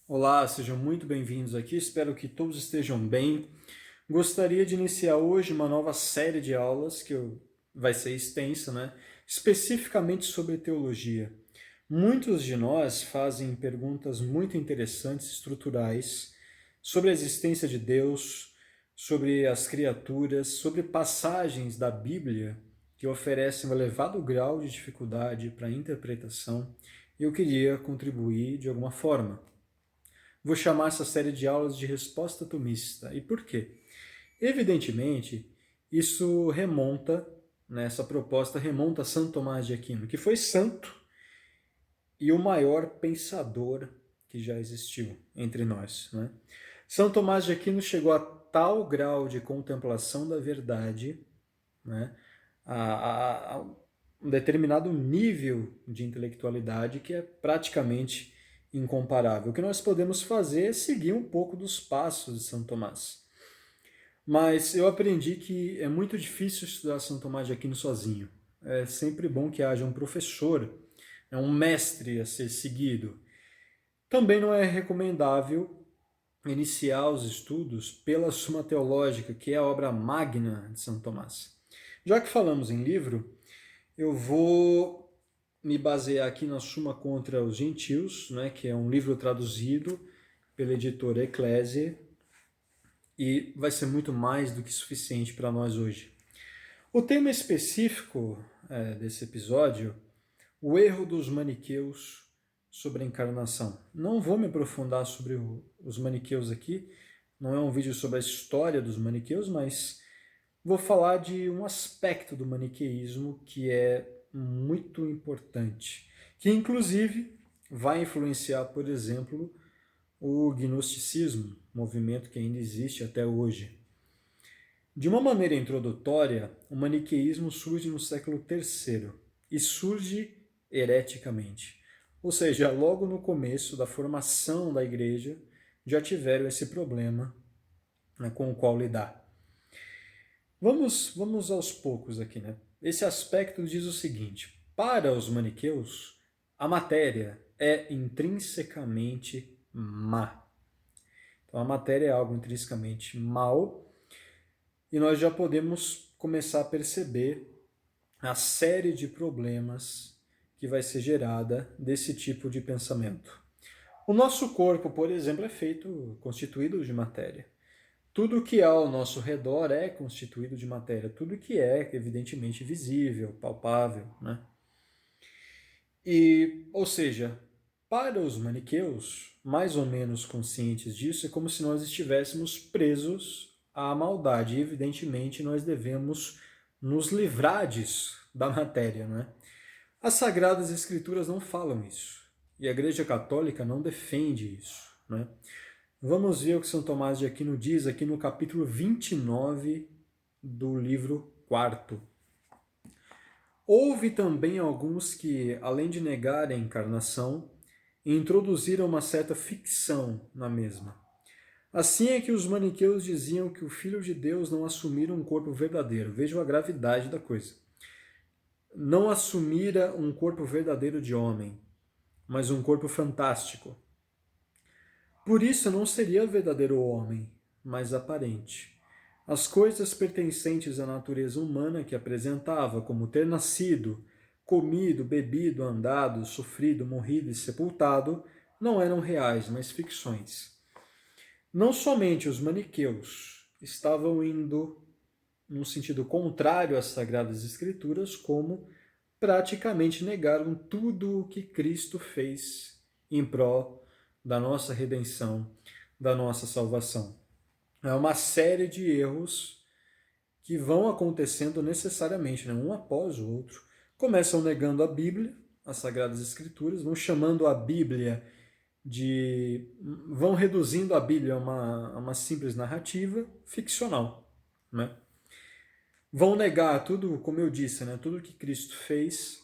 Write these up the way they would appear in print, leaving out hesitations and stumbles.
Olá, sejam muito bem-vindos aqui, espero que todos estejam bem. Gostaria de iniciar hoje uma nova série de aulas vai ser extensa, né? Especificamente sobre teologia. Muitos de nós fazem perguntas muito interessantes, estruturais, sobre a existência de Deus, sobre as criaturas, sobre passagens da Bíblia que oferecem um elevado grau de dificuldade para a interpretação, e eu queria contribuir de alguma forma. Vou chamar essa série de aulas de resposta tomista. E por quê? Evidentemente, isso remonta, essa proposta remonta a Santo Tomás de Aquino, que foi santo e o maior pensador que já existiu entre nós. Né? São Tomás de Aquino chegou a tal grau de contemplação da verdade, né, a um determinado nível de intelectualidade que é praticamente incomparável. O que nós podemos fazer é seguir um pouco dos passos de São Tomás. Mas eu aprendi que é muito difícil estudar São Tomás de Aquino sozinho. É sempre bom que haja um professor, um mestre a ser seguido. Também não é recomendável iniciar os estudos pela Suma Teológica, que é a obra magna de São Tomás. Já que falamos em livro, eu vou me basear aqui na Suma contra os Gentios, né, que é um livro traduzido pela editora Ecclesiae, e vai ser muito mais do que suficiente para nós hoje. O tema específico desse episódio, o erro dos maniqueus sobre a encarnação. Não vou me aprofundar sobre os maniqueus aqui, não é um vídeo sobre a história dos maniqueus, mas vou falar de um aspecto do maniqueísmo que é muito importante, que inclusive vai influenciar, por exemplo, o gnosticismo, movimento que ainda existe até hoje. De uma maneira introdutória, o maniqueísmo surge no século III e surge hereticamente. Ou seja, logo no começo da formação da igreja já tiveram esse problema, né, com o qual lidar. Vamos aos poucos aqui, né? Esse aspecto diz o seguinte: para os maniqueus, a matéria é intrinsecamente má. Então a matéria é algo intrinsecamente mal e nós já podemos começar a perceber a série de problemas que vai ser gerada desse tipo de pensamento. O nosso corpo, por exemplo, constituído de matéria. Tudo que há ao nosso redor é constituído de matéria. Tudo que é, evidentemente, visível, palpável, né? Ou seja, para os maniqueus, mais ou menos conscientes disso, é como se nós estivéssemos presos à maldade. E, evidentemente, nós devemos nos livrar disso, da matéria, né? As Sagradas Escrituras não falam isso. E a Igreja Católica não defende isso, né? Vamos ver o que São Tomás de Aquino diz aqui no capítulo 29 do livro 4. Houve também alguns que, além de negar a encarnação, introduziram uma certa ficção na mesma. Assim é que os maniqueus diziam que o Filho de Deus não assumira um corpo verdadeiro. Vejam a gravidade da coisa. Não assumira um corpo verdadeiro de homem, mas um corpo fantástico. Por isso não seria verdadeiro homem, mas aparente. As coisas pertencentes à natureza humana que apresentava, como ter nascido, comido, bebido, andado, sofrido, morrido e sepultado, não eram reais, mas ficções. Não somente os maniqueus estavam indo num sentido contrário às Sagradas Escrituras, como praticamente negaram tudo o que Cristo fez em prol da nossa redenção, da nossa salvação. É uma série de erros que vão acontecendo necessariamente, né, um após o outro. Começam negando a Bíblia, as Sagradas Escrituras, vão chamando a Bíblia vão reduzindo a Bíblia a uma simples narrativa ficcional, né? Vão negar tudo, como eu disse, né, tudo que Cristo fez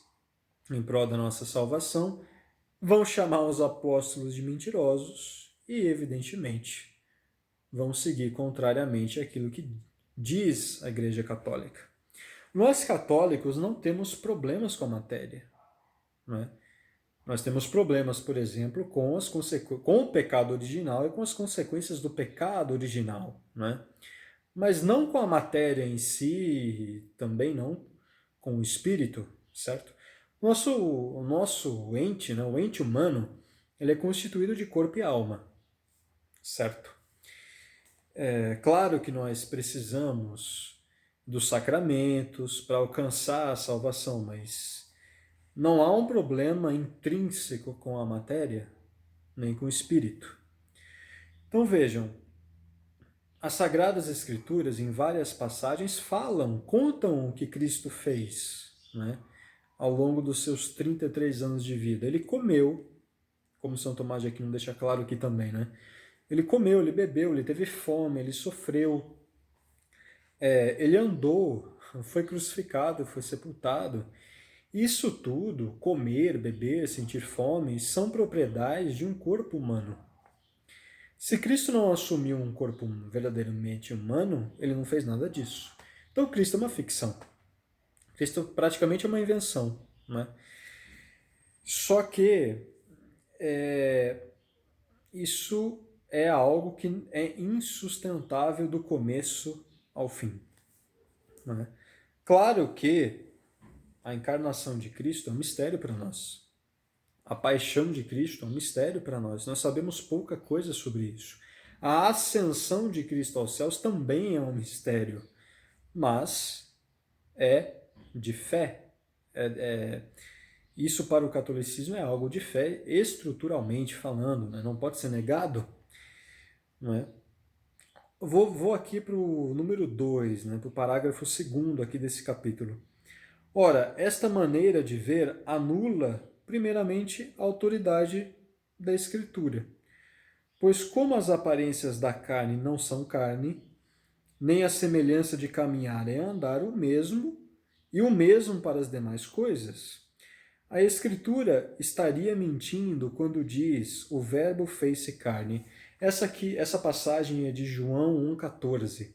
em prol da nossa salvação, vão chamar os apóstolos de mentirosos e, evidentemente, vão seguir contrariamente àquilo que diz a Igreja Católica. Nós católicos não temos problemas com a matéria, não é? Nós temos problemas, por exemplo, com o pecado original e com as consequências do pecado original, né? Mas não com a matéria em si, também não com o espírito, certo? O nosso ente, né, o ente humano, ele é constituído de corpo e alma, certo? É claro que nós precisamos dos sacramentos para alcançar a salvação, mas não há um problema intrínseco com a matéria, nem com o espírito. Então vejam, as Sagradas Escrituras, em várias passagens, contam o que Cristo fez, né, ao longo dos seus 33 anos de vida. Ele comeu, como São Tomás de Aquino deixa claro aqui também, né? Ele comeu, ele bebeu, ele teve fome, ele sofreu, ele andou, foi crucificado, foi sepultado. Isso tudo, comer, beber, sentir fome, são propriedades de um corpo humano. Se Cristo não assumiu um corpo verdadeiramente humano, ele não fez nada disso. Então Cristo é uma ficção. Cristo praticamente é uma invenção, né? Só que isso é algo que é insustentável do começo ao fim, né? Claro que a encarnação de Cristo é um mistério para nós. A paixão de Cristo é um mistério para nós. Nós sabemos pouca coisa sobre isso. A ascensão de Cristo aos céus também é um mistério, mas é de fé. Isso para o catolicismo é algo de fé, estruturalmente falando, né? Não pode ser negado. Não é? Vou aqui para o número 2, né? Para o parágrafo 2º aqui desse capítulo. Ora, esta maneira de ver anula, primeiramente, a autoridade da Escritura. Pois como as aparências da carne não são carne, nem a semelhança de caminhar é andar o mesmo, e o mesmo para as demais coisas, a Escritura estaria mentindo quando diz o Verbo fez-se carne. Essa passagem é de João 1,14.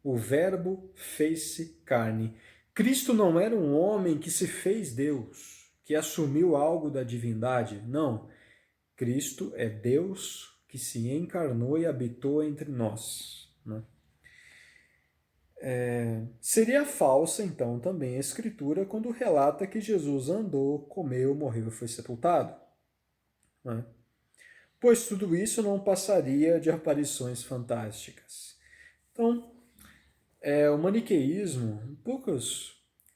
O Verbo fez-se carne. Cristo não era um homem que se fez Deus, que assumiu algo da divindade. Não. Cristo é Deus que se encarnou e habitou entre nós, né? Seria falsa, então, também a Escritura quando relata que Jesus andou, comeu, morreu e foi sepultado, né? Pois tudo isso não passaria de aparições fantásticas. Então, o maniqueísmo,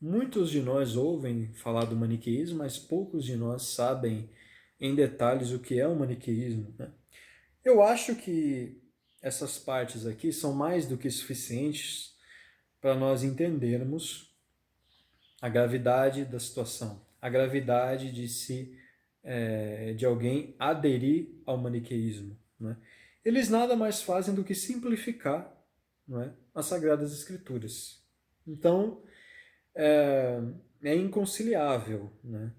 muitos de nós ouvem falar do maniqueísmo, mas poucos de nós sabem em detalhes o que é o maniqueísmo, né? Eu acho que essas partes aqui são mais do que suficientes para nós entendermos a gravidade da situação, a gravidade de alguém aderir ao maniqueísmo, né? Eles nada mais fazem do que simplificar, não é, as Sagradas Escrituras. Então, é inconciliável, né?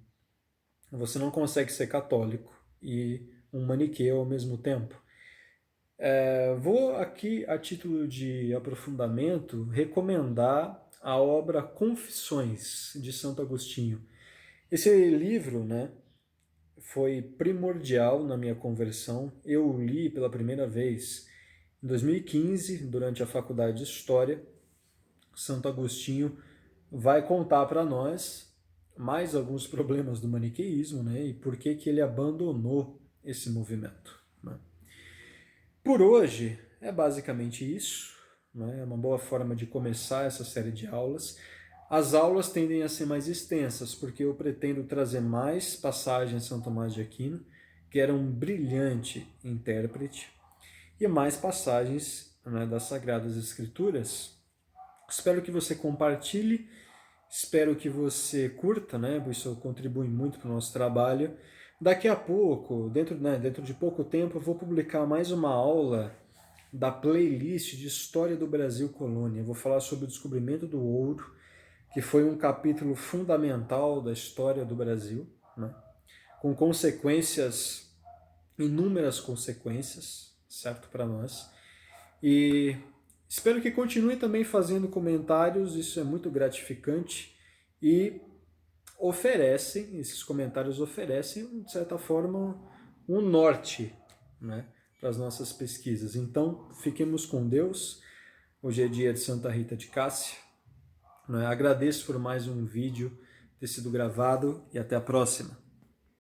Você não consegue ser católico e um maniqueu ao mesmo tempo. Vou aqui, a título de aprofundamento, recomendar a obra Confissões, de Santo Agostinho. Esse livro, né, foi primordial na minha conversão. Eu o li pela primeira vez em 2015, durante a faculdade de História. Santo Agostinho vai contar para nós mais alguns problemas do maniqueísmo, né, e por que ele abandonou esse movimento, né? Por hoje é basicamente isso, né? É uma boa forma de começar essa série de aulas. As aulas tendem a ser mais extensas, porque eu pretendo trazer mais passagens de São Tomás de Aquino, que era um brilhante intérprete, e mais passagens, né, das Sagradas Escrituras. Espero que você compartilhe, espero que você curta, né? Isso contribui muito para o nosso trabalho. Daqui a pouco, dentro de pouco tempo, eu vou publicar mais uma aula da playlist de História do Brasil Colônia. Eu vou falar sobre o descobrimento do ouro, que foi um capítulo fundamental da história do Brasil, né? Com consequências, inúmeras consequências, certo, para nós. E espero que continue também fazendo comentários, isso é muito gratificante. E esses comentários oferecem, de certa forma, um norte, né, para as nossas pesquisas. Então, fiquemos com Deus. Hoje é dia de Santa Rita de Cássia. Né? Agradeço por mais um vídeo ter sido gravado e até a próxima.